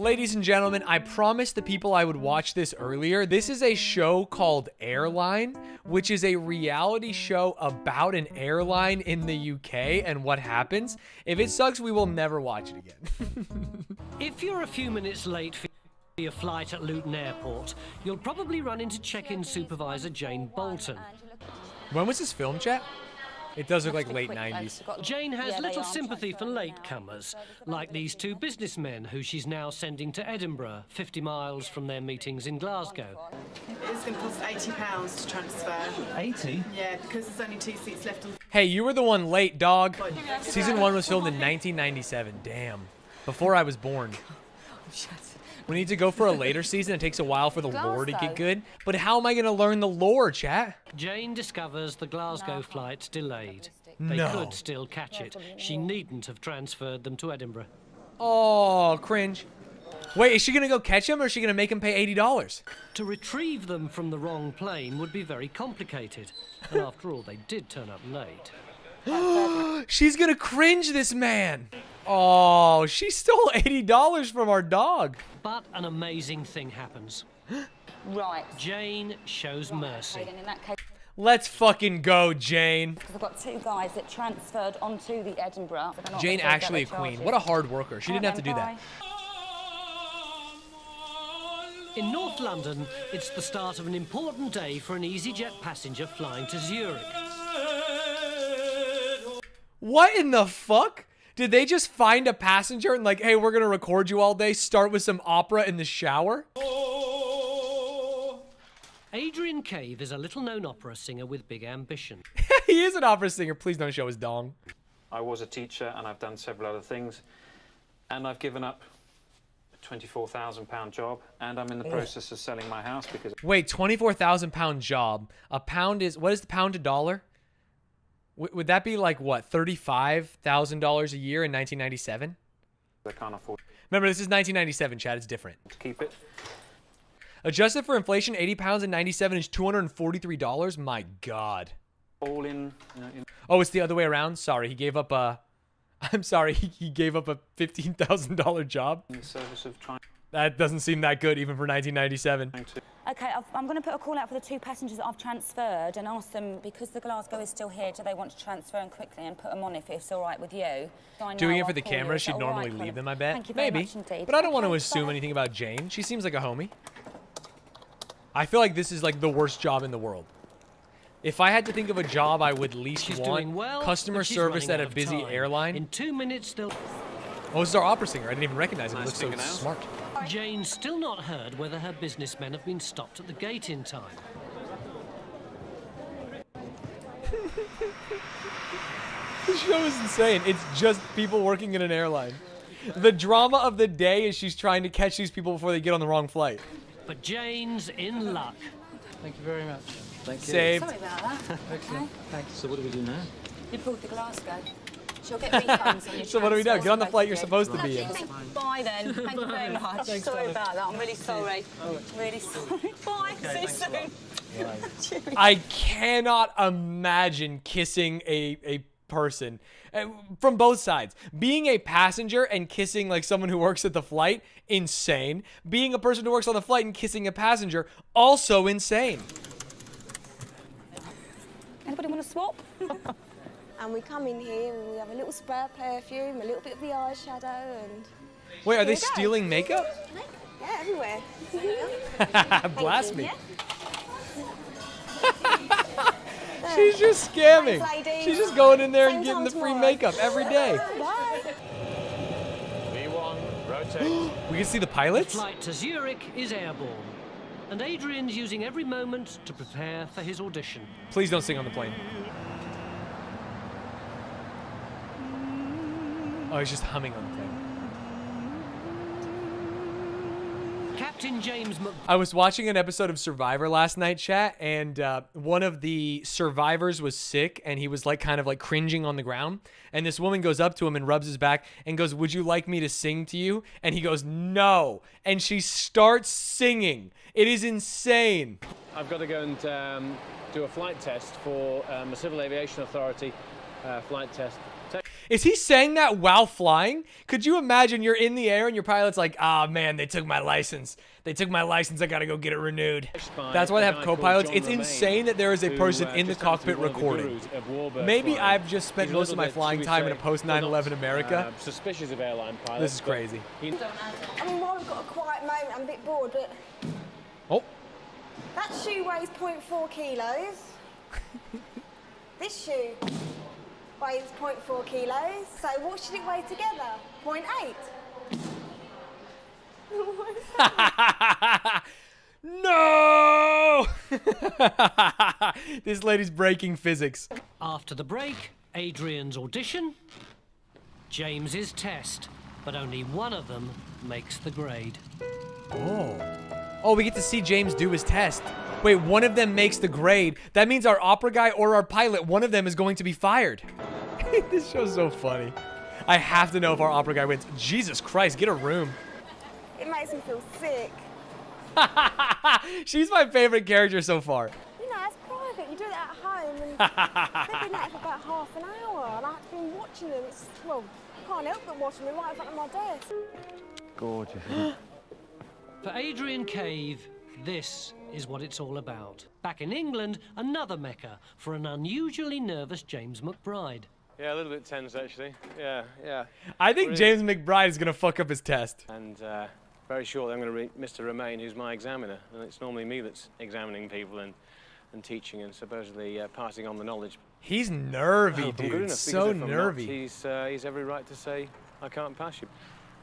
Ladies and gentlemen, I promised the people I would watch this earlier. This is a show called Airline, which is a reality show about an airline in the UK and what happens. If it sucks, we will never watch it again. If you're a few minutes late for your flight at Luton Airport, you'll probably run into check-in supervisor Jane Bolton. When was this film, chat? It does look like late 90s. Jane has little sympathy for latecomers, like these two businessmen who she's now sending to Edinburgh, 50 miles from their meetings in Glasgow. It's going to cost £80 to transfer. 80? Yeah, because there's only 2 seats left on... Hey, you were the one late, dog. Season 1 was filmed in 1997. Damn. Before I was born. We need to go for a later season. It takes a while for the lore to get good. But how am I going to learn the lore, chat? Jane discovers the Glasgow flight's delayed. They could still catch it. She needn't have transferred them to Edinburgh. Oh, cringe. Wait, is she going to go catch him or is she going to make him pay $80? To retrieve them from the wrong plane would be very complicated. And after all, they did turn up late. She's going to cringe this man. Oh, she stole $80 from our dog. But an amazing thing happens. Right. Jane shows mercy. Okay, then in that case, Let's fucking go, Jane. because I've got 2 guys that transferred onto the Edinburgh. Jane actually a queen. What a hard worker. She didn't have to do that. In North London, it's the start of an important day for an EasyJet passenger flying to Zurich. What in the fuck? Did they just find a passenger and like, hey, we're going to record you all day, start with some opera in the shower? Adrian Cave is a little-known opera singer with big ambition. He is an opera singer. Please don't show his dong. I was a teacher and I've done several other things. And I've given up a £24,000 job and I'm in the process of selling my house because... Wait, £24,000 job. A pound is, what is the pound to dollar? Would that be like, what, $35,000 a year in 1997? I can't afford Remember, this is 1997, Chad. It's different. to keep it. Adjusted for inflation, 80 pounds in 97 is $243. My God. All in... Oh, it's the other way around? Sorry, he gave up a... I'm sorry, he gave up a $15,000 job. in the service of trying That doesn't seem that good even for 1997. to... Okay, I'm going to put a call out for the 2 passengers that I've transferred and ask them, because the Glasgow is still here, do they want to transfer them quickly and put them on if it's all right with you? Doing it for the camera, she'd normally leave them, I bet. Thank you very Maybe. much indeed. But I don't want to Okay, assume bye. anything about Jane. She seems like a homie. I feel like this is like the worst job in the world. If I had to think of a job I would least She's want, doing well, customer but she's service running at a out of busy time. airline. In 2 minutes, they'll... Oh, this is our opera singer. I didn't even recognize him. He Nice looks so fingernails. smart. Jane's still not heard whether her businessmen have been stopped at the gate in time. The show is insane. It's just people working in an airline. The drama of the day is she's trying to catch these people before they get on the wrong flight. But Jane's in luck. Thank you very much. Thank you. Saved. Sorry about that. Excellent. Thank you. So what do we do now? You pulled the Glasgow. She'll get refunds on your So what do we do? transfers, Get on the flight you're basically. supposed to be in. Bye then. Thank you very much. Sorry about that. I'm really sorry. Really sorry. Bye. See you soon. I cannot imagine kissing a person from both sides. Being a passenger and kissing like someone who works at the flight, insane. Being a person who works on the flight and kissing a passenger, also insane. Anybody want to swap? And we come in here and we have a little spray of perfume, a little bit of the eyeshadow, and Wait, are they Here we go. stealing makeup? yeah, everywhere. Blasphemy. Yeah. She's just scamming. Thanks, lady. She's just going in there and Same getting time the free tomorrow. makeup every day. Bye. V1, rotate. We can see the pilots? Flight to Zurich is airborne. And Adrian's using every moment to prepare for his audition. Please don't sing on the plane. Oh, he's just humming on the plane. Captain James Mc... I was watching an episode of Survivor last night, chat, and one of the survivors was sick, and he was like kind of like cringing on the ground. And this woman goes up to him and rubs his back and goes, "Would you like me to sing to you?" And he goes, "No." And she starts singing. It is insane. I've got to go and do a flight test for a civil aviation authority flight test. Is he saying that while flying? Could you imagine you're in the air and your pilot's like, ah, man, they took my license. They took my license. I got to go get it renewed. That's why they have co-pilots. It's insane that there is a person in the cockpit recording. Maybe I've just spent most of my flying time in a post-9/11 America. Suspicious of airline pilots. This is crazy. I mean, while we've got a quiet moment, I'm a bit bored, but... Oh. That shoe weighs 0.4 kilos. This shoe weighs 0.4 kilos. So what should it weigh together? 0.8. No! This lady's breaking physics. After the break, Adrian's audition, James's test, but only one of them makes the grade. Oh, we get to see James do his test. Wait, one of them makes the grade. That means our opera guy or our pilot, one of them is going to be fired. This show's so funny. I have to know if our opera guy wins. Jesus Christ, get a room. It makes me feel sick. She's my favorite character so far. You know, it's private. You do it at home, and they've been out for about half an hour, and I've been watching them. It's, well, I can't help but watching them right in front of my desk. Gorgeous. For Adrian Cave, this is what it's all about. Back in England, another mecca for an unusually nervous James McBride. Yeah, a little bit tense, actually. Yeah. I think James McBride is going to fuck up his test. And very shortly, I'm going to meet Mr. Romain, who's my examiner. And it's normally me that's examining people and teaching and supposedly passing on the knowledge. He's nervy, Good dude. enough, So if I'm not, nervy. he's every right to say, I can't pass you.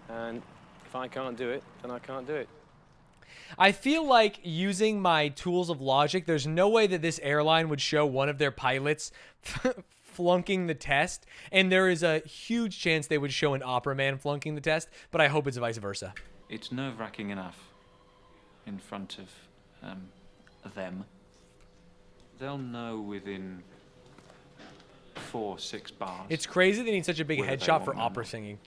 And if I can't do it, then I can't do it. I feel like using my tools of logic, there's no way that this airline would show one of their pilots flunking the test, and there is a huge chance they would show an opera man flunking the test, but I hope it's vice versa. It's nerve-wracking enough in front of them. They'll know within 4-6 bars. It's crazy they need such a big whether they headshot for want opera them. singing.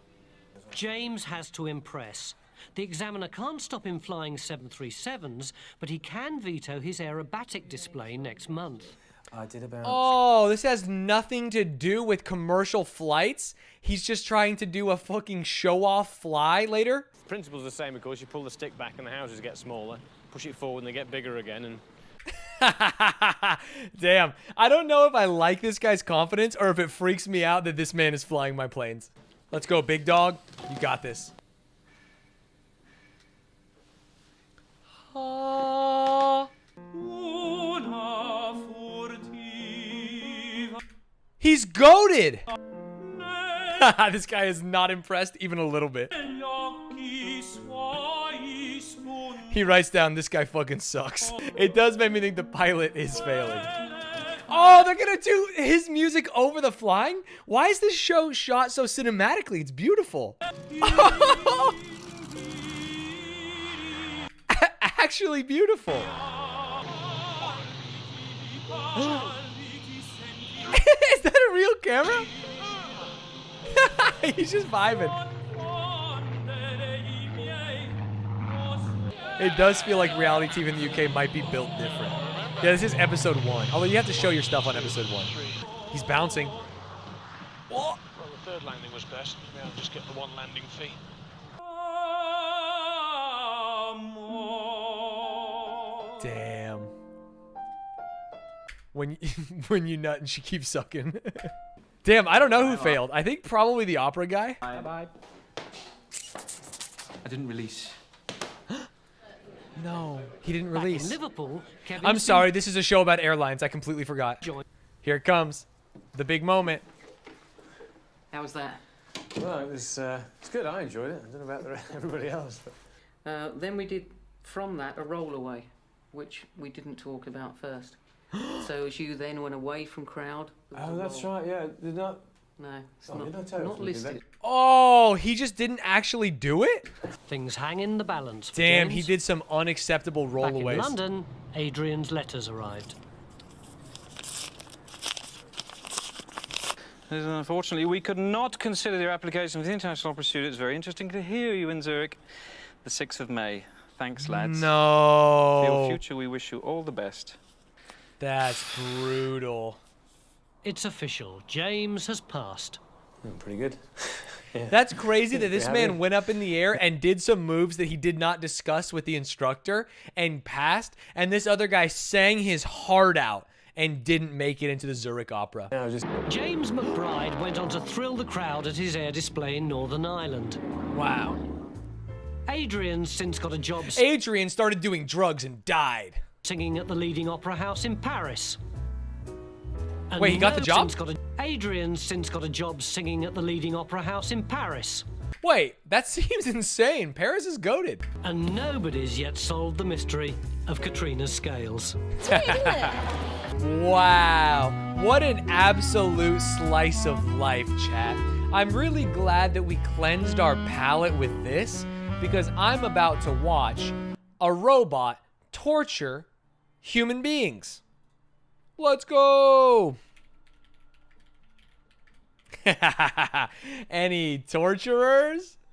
James has to impress. The examiner can't stop him flying 737s, but he can veto his aerobatic display next month. I did about... Oh, this has nothing to do with commercial flights. He's just trying to do a fucking show-off fly later. The principle's the same, of course. You pull the stick back and the houses get smaller. Push it forward and they get bigger again. And Damn. I don't know if I like this guy's confidence or if it freaks me out that this man is flying my planes. Let's go, big dog. You got this. He's goated. This guy is not impressed even a little bit. He writes down, this guy fucking sucks. It does make me think the pilot is failing. Oh, they're gonna do his music over the flying? Why is this show shot so cinematically? It's beautiful. Actually beautiful. Is that a real camera? He's just vibing. It does feel like reality TV in the UK might be built different. Yeah, this is episode 1. Although you have to show your stuff on episode 1. He's bouncing. Well, the third landing was best. Maybe I'll just get the one landing fee. Damn. When you nut and she keeps sucking. Damn, I don't know who failed. I think probably the opera guy. Bye. I didn't release. No, he didn't Back in release. Liverpool, I'm sorry, this is a show about airlines. I completely forgot. Here it comes. The big moment. How was that? well, it's good. I enjoyed it. I don't know about everybody else. But... Then we did, from that, a roll away, which we didn't talk about first. So as you then went away from crowd... Oh, that's right, yeah. Did not... No, it's Oh, did I tell you not we did listed. that? Oh, he just didn't actually do it? Things hang in the balance for Damn, James. he did some unacceptable Back rollaways. in London, Adrian's letters arrived. Unfortunately, we could not consider your application for the International Opera Studio. It's very interesting to hear you in Zurich. The 6th of May. Thanks, lads. No. For your future, we wish you all the best. That's brutal. It's official. James has passed. Pretty good. Yeah. That's crazy that this Yeah, man yeah. went up in the air and did some moves that he did not discuss with the instructor and passed. And this other guy sang his heart out and didn't make it into the Zurich Opera. Yeah, I was just... James McBride went on to thrill the crowd at his air display in Northern Ireland. Wow. Adrian's since got a job Adrian started doing drugs and died. singing at the leading opera house in Paris. And Wait, he got the job? Adrian's since got a job singing at the leading opera house in Paris. Wait, that seems insane. Paris is goated. And nobody's yet solved the mystery of Katrina's scales. Wow. What an absolute slice of life, chat. I'm really glad that we cleansed our palate with this because I'm about to watch a robot torture human beings. Let's go. Any torturers?